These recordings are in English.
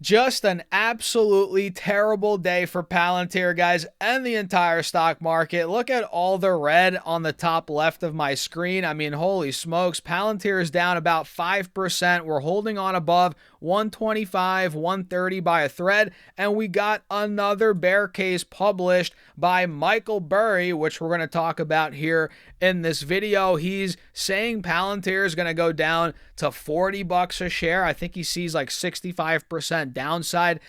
Just an absolutely terrible day for Palantir, guys, and the entire stock market. Look at all the red on the top left of my screen. I mean, holy smokes. Palantir is down about 5%. We're holding on above 125, 130 by a thread, and we got another bear case published by Michael Burry, which we're going to talk about here in this video. He's saying Palantir is going to go down to 40 bucks a share. I think he sees like 65% downside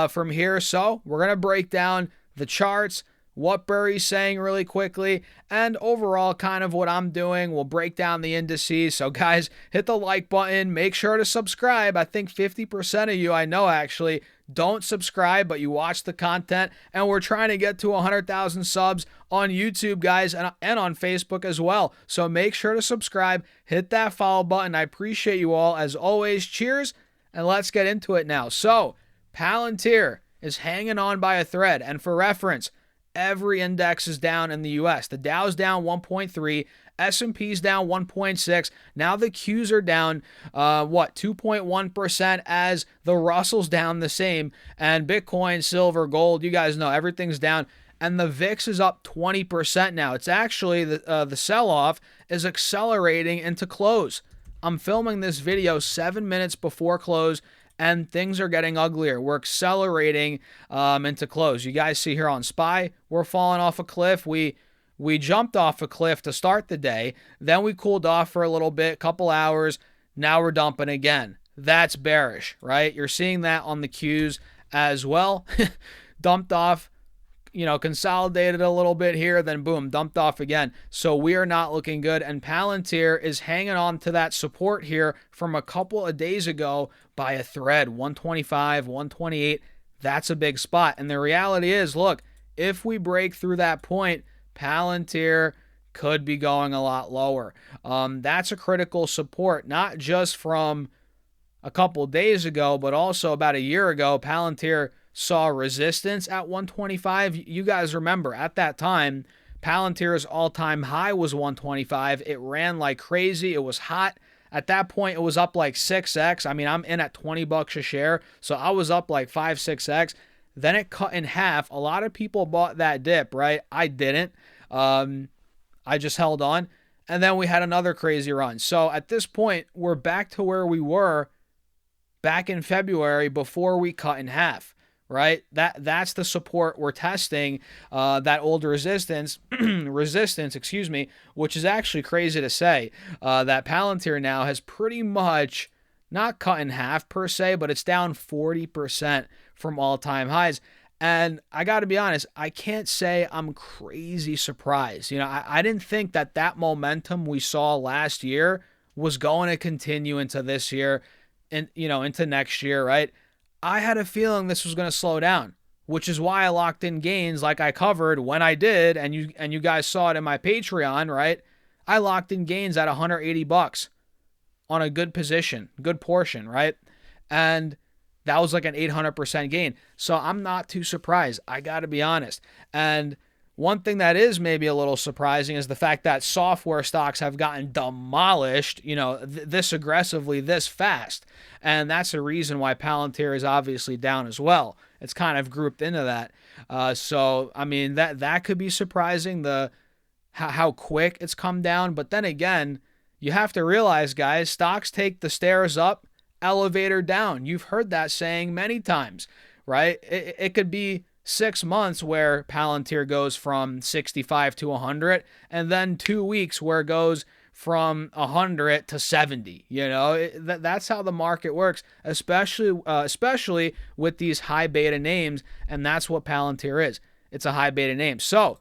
from here. So we're going to break down the charts, what Burry's saying really quickly, and overall kind of what I'm doing. We'll break down the indices. So guys, hit the like button. Make sure to subscribe. I think 50% of you, I know actually, don't subscribe, but you watch the content, and we're trying to get to 100,000 subs on YouTube, guys, and on Facebook as well. So make sure to subscribe, hit that follow button. I appreciate you all as always. Cheers, and let's get into it now. So Palantir is hanging on by a thread, and for reference, every index is down in the US. The Dow's down 1.3, S&P's down 1.6. Now the Qs are down 2.1%, as the Russell's down the same, and Bitcoin, silver, gold, you guys know everything's down, and the VIX is up 20% now. It's actually the sell-off is accelerating into close. I'm filming this video 7 minutes before close, and things are getting uglier. We're accelerating into close. You guys see here on SPY, we're falling off a cliff. We jumped off a cliff to start the day. Then we cooled off for a little bit, couple hours. Now we're dumping again. That's bearish, right? You're seeing that on the Qs as well. Dumped off, consolidated a little bit here, then boom, dumped off again. So we are not looking good. And Palantir is hanging on to that support here from a couple of days ago by a thread, 125, 128. That's a big spot. And the reality is, look, if we break through that point, Palantir could be going a lot lower. That's a critical support, not just from a couple days ago, but also about a year ago. Palantir saw resistance at 125. You guys remember at that time, Palantir's all-time high was 125. It ran like crazy. It was hot. At that point, it was up like 6x. I mean, I'm in at 20 bucks a share, so I was up like 5-6x. Then it cut in half. A lot of people bought that dip, right? I didn't. I just held on. And then we had another crazy run. So at this point, we're back to where we were back in February before we cut in half, right? That's the support we're testing, that old resistance, which is actually crazy to say, that Palantir now has pretty much not cut in half per se, but it's down 40% from all-time highs. And I got to be honest, I can't say I'm crazy surprised. I didn't think that momentum we saw last year was going to continue into this year and, into next year, right? I had a feeling this was going to slow down, which is why I locked in gains like I covered when I did, and you guys saw it in my Patreon, right? I locked in gains at 180 bucks on a good position, good portion, right? And that was like an 800% gain. So I'm not too surprised. I got to be honest. And one thing that is maybe a little surprising is the fact that software stocks have gotten demolished, this aggressively, this fast. And that's the reason why Palantir is obviously down as well. It's kind of grouped into that. So, I mean, that could be surprising, how quick it's come down. But then again, you have to realize, guys, stocks take the stairs up, elevator down. You've heard that saying many times, right? It could be 6 months where Palantir goes from 65 to 100, and then 2 weeks where it goes from 100 to 70. That's how the market works, especially with these high beta names, and that's what Palantir is. It's a high beta name. So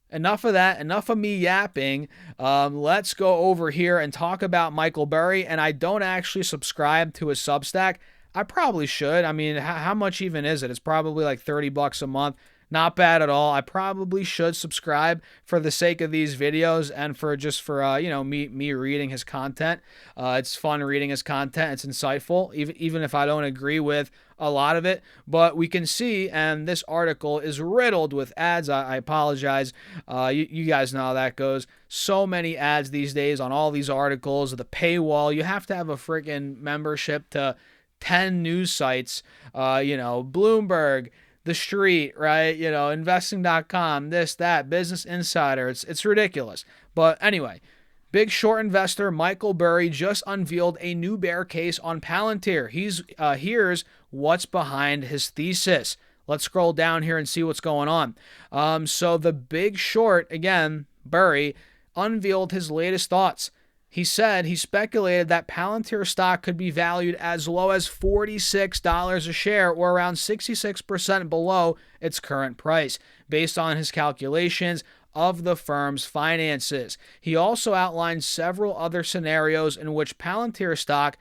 enough of that. Enough of me yapping. Let's go over here and talk about Michael Burry. And I don't actually subscribe to his Substack. I probably should. I mean, how much even is it? It's probably like 30 bucks a month. Not bad at all. I probably should subscribe for the sake of these videos and for me reading his content. It's fun reading his content. It's insightful, even if I don't agree with a lot of it. But we can see, and this article is riddled with ads. I apologize. You guys know how that goes. So many ads these days on all these articles. The paywall. You have to have a freaking membership to 10 news sites, Bloomberg, The Street, right? Investing.com, this, that, Business Insider. It's ridiculous. But anyway, big short investor Michael Burry just unveiled a new bear case on Palantir. Here's what's behind his thesis. Let's scroll down here and see what's going on. So the big short, again, Burry, unveiled his latest thoughts. He speculated that Palantir stock could be valued as low as $46 a share, or around 66% below its current price, based on his calculations of the firm's finances. He also outlined several other scenarios in which Palantir stock,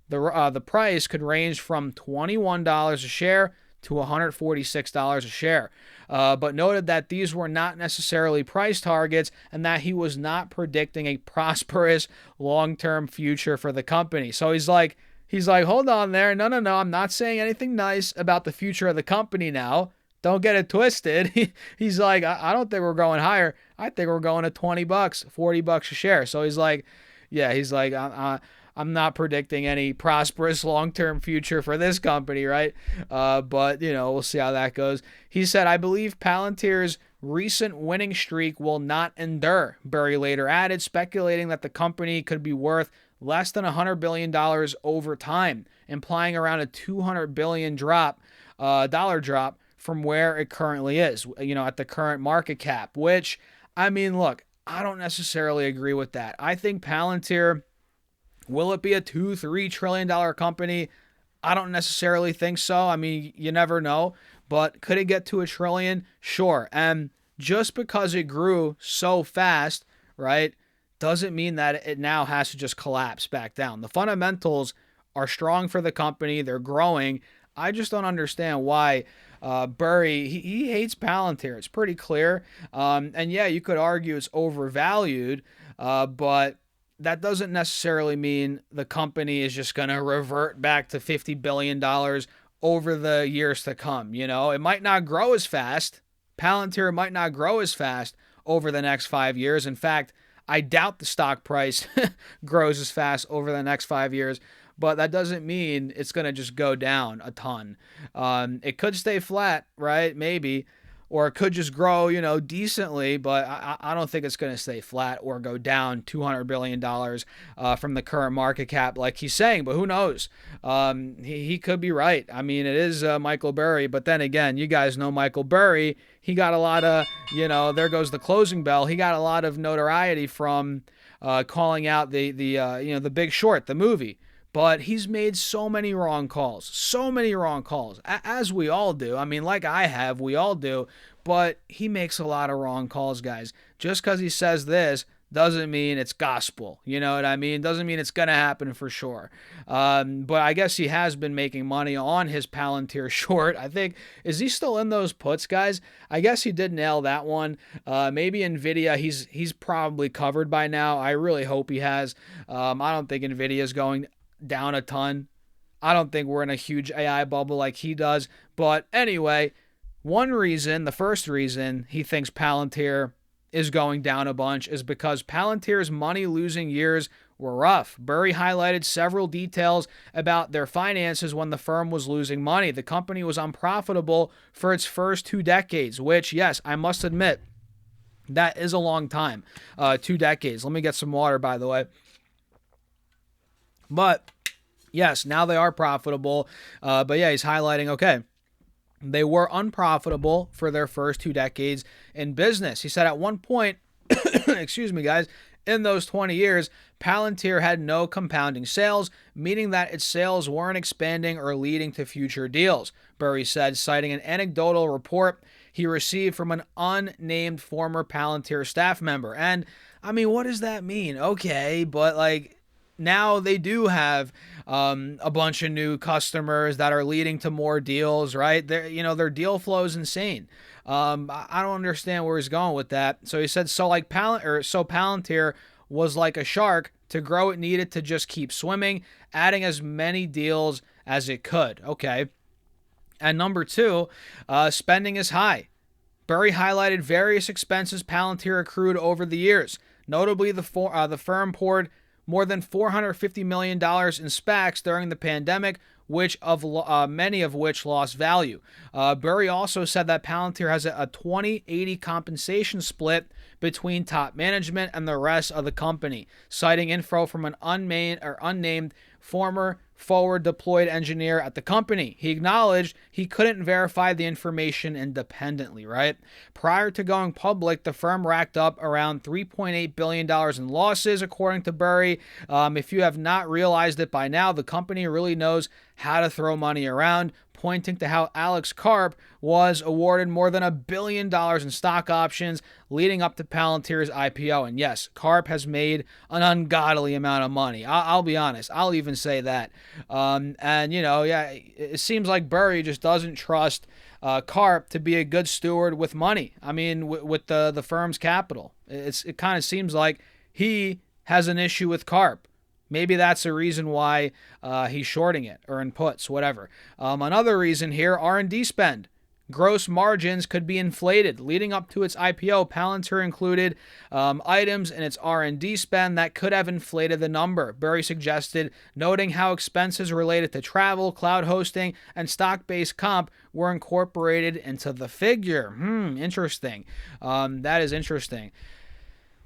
the price could range from $21 a share to $146 a share, but noted that these were not necessarily price targets and that he was not predicting a prosperous long-term future for the company. So he's like, hold on there. No, I'm not saying anything nice about the future of the company now. Don't get it twisted. He's like, I don't think we're going higher. I think we're going to $20, $40 a share. So he's like, I'm not predicting any prosperous long-term future for this company, right? But, we'll see how that goes. He said, I believe Palantir's recent winning streak will not endure, Burry later added, speculating that the company could be worth less than $100 billion over time, implying around a $200 billion dollar drop from where it currently is, at the current market cap, which, look, I don't necessarily agree with that. I think Palantir, will it be a $2-3 trillion company? I don't necessarily think so. You never know. But could it get to $1 trillion? Sure. And just because it grew so fast, right, doesn't mean that it now has to just collapse back down. The fundamentals are strong for the company. They're growing. I just don't understand why Burry, he hates Palantir. It's pretty clear. And yeah, you could argue it's overvalued, but that doesn't necessarily mean the company is just going to revert back to $50 billion over the years to come. It might not grow as fast. Palantir might not grow as fast over the next 5 years. In fact, I doubt the stock price grows as fast over the next 5 years, but that doesn't mean it's going to just go down a ton. It could stay flat, right? Maybe. Or it could just grow, decently, but I don't think it's going to stay flat or go down $200 billion from the current market cap like he's saying, but who knows? He could be right. It is Michael Burry, but then again, you guys know Michael Burry. He got a lot of, there goes the closing bell. He got a lot of notoriety from calling out the Big Short, the movie. But he's made so many wrong calls, as we all do. Like I have, we all do. But he makes a lot of wrong calls, guys. Just because he says this doesn't mean it's gospel. You know what I mean? Doesn't mean it's going to happen for sure. But I guess he has been making money on his Palantir short. I think, is he still in those puts, guys? I guess he did nail that one. Maybe NVIDIA, he's probably covered by now. I really hope he has. I don't think NVIDIA is going down a ton. I don't think we're in a huge AI bubble like he does. But anyway, the first reason he thinks Palantir is going down a bunch is because Palantir's money-losing years were rough. Burry highlighted several details about their finances when the firm was losing money. The company was unprofitable for its first 2 decades, which, yes, I must admit, that is a long time. 2 decades. Let me get some water, by the way. But, yes, now they are profitable. But, yeah, he's highlighting, okay, they were unprofitable for their first 2 decades in business. He said at one point, excuse me, guys, in those 20 years, Palantir had no compounding sales, meaning that its sales weren't expanding or leading to future deals, Burry said, citing an anecdotal report he received from an unnamed former Palantir staff member. And, what does that mean? Okay, but, now they do have a bunch of new customers that are leading to more deals, right? Their deal flow is insane. I don't understand where he's going with that. So he said, Palantir was like a shark. To grow, it needed to just keep swimming, adding as many deals as it could. Okay. And number 2, spending is high. Burry highlighted various expenses Palantir accrued over the years. Notably, the firm poured more than $450 million in SPACs during the pandemic, many of which lost value. Burry also said that Palantir has a 20-80 compensation split between top management and the rest of the company, citing info from an unnamed former forward deployed engineer at the company. He acknowledged he couldn't verify the information independently, right? Prior to going public, the firm racked up around $3.8 billion in losses, according to Burry. If you have not realized it by now, the company really knows how to throw money around, pointing to how Alex Karp was awarded more than $1 billion in stock options leading up to Palantir's IPO. And yes, Karp has made an ungodly amount of money. I'll be honest. I'll even say that. It seems like Burry just doesn't trust Karp to be a good steward with money. I mean, with the firm's capital. It kind of seems like he has an issue with Karp. Maybe that's a reason why he's shorting it, or in puts, whatever. Another reason here, R&D spend. Gross margins could be inflated. Leading up to its IPO, Palantir included items in its R&D spend that could have inflated the number, Burry suggested, noting how expenses related to travel, cloud hosting, and stock-based comp were incorporated into the figure. Interesting. That is interesting.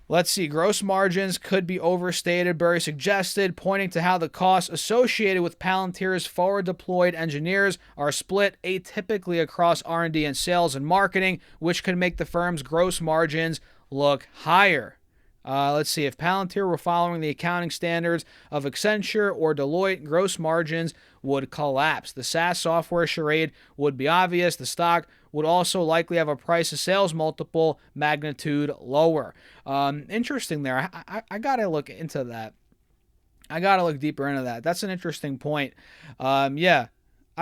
Let's see, gross margins could be overstated, Burry suggested, pointing to how the costs associated with Palantir's forward-deployed engineers are split atypically across R&D and sales and marketing, which could make the firm's gross margins look higher. Let's see, if Palantir were following the accounting standards of Accenture or Deloitte, gross margins would collapse. The SaaS software charade would be obvious. The stock would also likely have a price-to-sales multiple magnitude lower. Interesting there. I got to look into that. I got to look deeper into that. That's an interesting point. I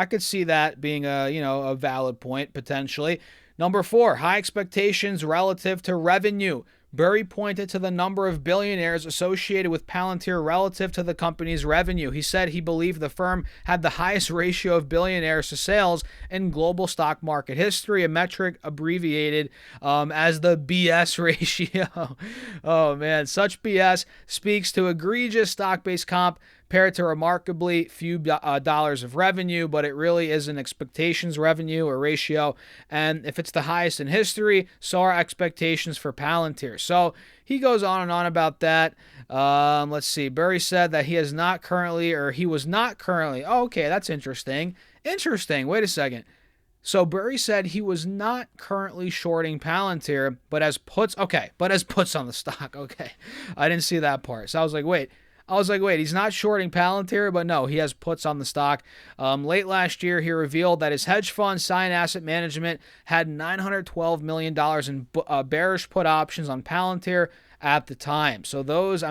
could see that being a valid point, potentially. Number 4, high expectations relative to revenue. Burry pointed to the number of billionaires associated with Palantir relative to the company's revenue. He said he believed the firm had the highest ratio of billionaires to sales in global stock market history, a metric abbreviated as the BS ratio. Oh man, such BS speaks to egregious stock-based comp paired to remarkably few dollars of revenue, but it really is an expectations revenue or ratio. And if it's the highest in history, so are expectations for Palantir. So he goes on and on about that. Let's see. Burry said that he was not currently. Oh, okay, that's interesting. Wait a second. So Burry said he was not currently shorting Palantir, but as puts on the stock. Okay. I didn't see that part. So I was like, wait, he's not shorting Palantir, but no, he has puts on the stock. Late last year, he revealed that his hedge fund, Sign Asset Management, had $912 million in bearish put options on Palantir at the time. So those,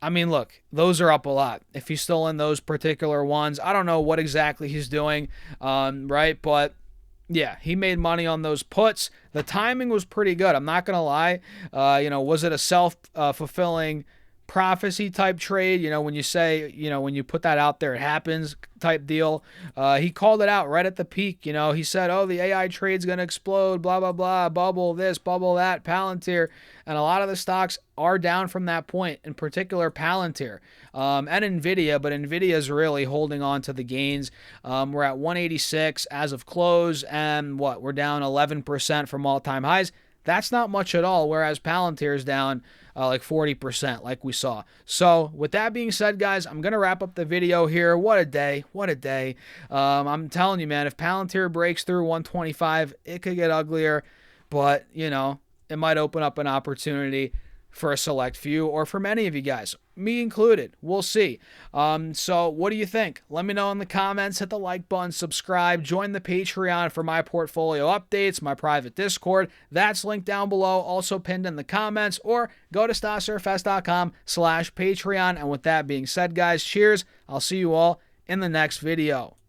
look, those are up a lot. If he's still in those particular ones, I don't know what exactly he's doing, right? But yeah, he made money on those puts. The timing was pretty good. I'm not going to lie. Was it a self-fulfilling prophecy type trade, when you say, when you put that out there, it happens type deal? He called it out right at the peak. He said, oh, the AI trade's going to explode, blah, blah, blah, bubble this, bubble that, Palantir. And a lot of the stocks are down from that point, in particular Palantir and NVIDIA, but NVIDIA is really holding on to the gains. We're at 186 as of close, and we're down 11% from all-time highs. That's not much at all, whereas Palantir is down like 40%, like we saw. So with that being said, guys, I'm going to wrap up the video here. What a day. I'm telling you, man, if Palantir breaks through 125, it could get uglier, but, it might open up an opportunity for a select few or for many of you guys, me included. We'll see. So what do you think? Let me know in the comments. Hit the like button, subscribe, join the Patreon for my portfolio updates, my private Discord. That's linked down below, also pinned in the comments, or go to stocksarefest.com/Patreon. And with that being said, guys, cheers. I'll see you all in the next video.